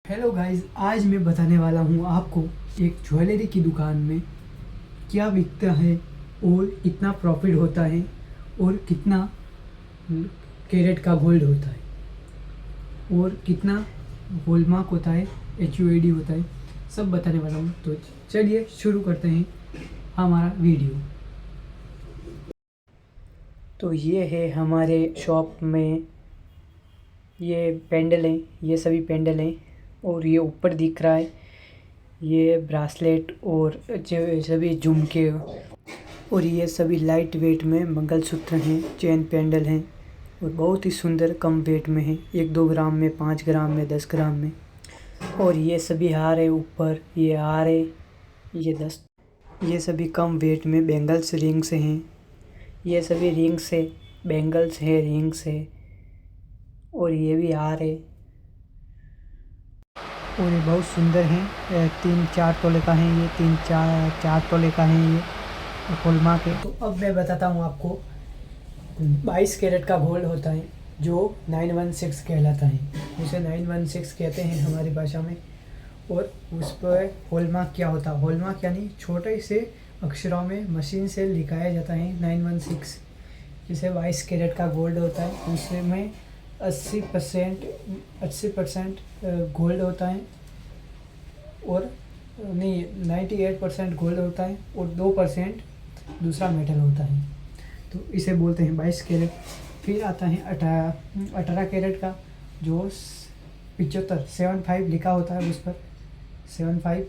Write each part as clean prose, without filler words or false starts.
Hello guys, आज मैं बताने वाला हूँ आपको एक ज्वेलरी की दुकान में क्या बिकता है और कितना प्रॉफिट होता है और कितना कैरेट का गोल्ड होता है और कितना हॉलमार्क होता है, HUID होता है, सब बताने वाला हूँ। तो चलिए शुरू करते हैं हमारा वीडियो। तो ये है हमारे शॉप में ये पेंडल हैं, ये सभी पेंडल हैं और ये ऊपर दिख रहा है ये ब्रासलेट और जो सभी झुमके और ये सभी लाइट वेट में मंगलसूत्र हैं, चेन पेंडल हैं और बहुत ही सुंदर कम वेट में है, 1-2 ग्राम में, 5 ग्राम में, 10 ग्राम में। और ये सभी हार है, ऊपर ये हार है, ये सभी कम वेट में बैंगल्स रिंग्स हैं, ये सभी रिंग्स है, बैंगल्स है, रिंग्स है और ये भी हार है और ये बहुत सुंदर हैं। 3-4 तोले का है ये, 3-4 तोले का है ये हॉलमार्क है। तो अब मैं बताता हूँ आपको 22 कैरेट का गोल्ड होता है जो 916 कहलाता है, उसे 916 कहते हैं हमारी भाषा में। और उस पर हॉलमार्क क्या होता है? हॉलमार्क यानी छोटे से अक्षरों में मशीन से लिखाया जाता है 916। जिसे 22 कैरेट का गोल्ड होता है उसमें 80% गोल्ड होता है और नहीं 98% गोल्ड होता है और 2% दूसरा मेटल होता है, तो इसे बोलते हैं 22 कैरेट। फिर आता है 18 कैरेट का जो 75 लिखा होता है उस पर 75,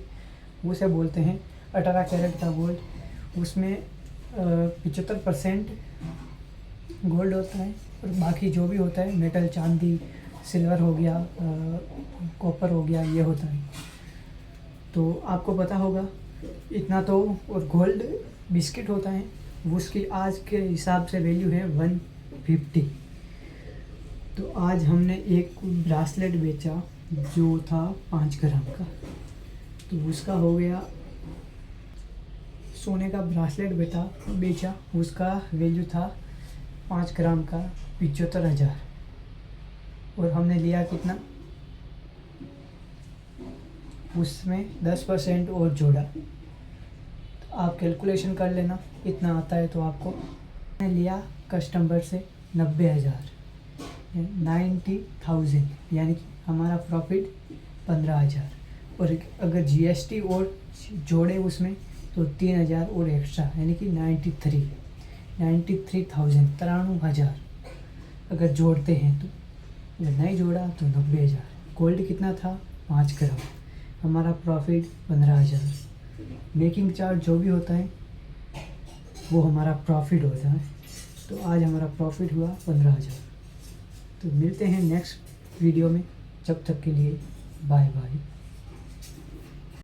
उसे बोलते हैं 18 कैरेट का गोल्ड। उसमें 75% गोल्ड होता है और बाकी जो भी होता है मेटल, चांदी, सिल्वर हो गया, कॉपर हो गया, ये होता है। तो आपको पता होगा इतना तो। और गोल्ड बिस्किट होता है, उसकी आज के हिसाब से वैल्यू है 150। तो आज हमने एक ब्रासलेट बेचा जो था 5 ग्राम का, तो उसका हो गया, सोने का ब्रासलेट बेचा उसका वैल्यू था 5 ग्राम का 75,000 और हमने लिया कितना, उसमें 10% और जोड़ा। तो आप कैलकुलेशन कर लेना इतना आता है तो आपको। मैंने लिया कस्टमर से 90,000, 90,000, यानी कि हमारा प्रॉफिट 15,000। और अगर GST और जोड़े उसमें तो 3,000 और एक्स्ट्रा, यानी कि 93,000, 93,000 अगर जोड़ते हैं तो। अगर नहीं जोड़ा तो 90,000। गोल्ड कितना था? 5 ग्राम। हमारा प्रॉफिट 15,000। मेकिंग चार्ज जो भी होता है वो हमारा प्रॉफिट होता है। तो आज हमारा प्रॉफिट हुआ 15,000। तो मिलते हैं नेक्स्ट वीडियो में, जब तक के लिए बाय बाय।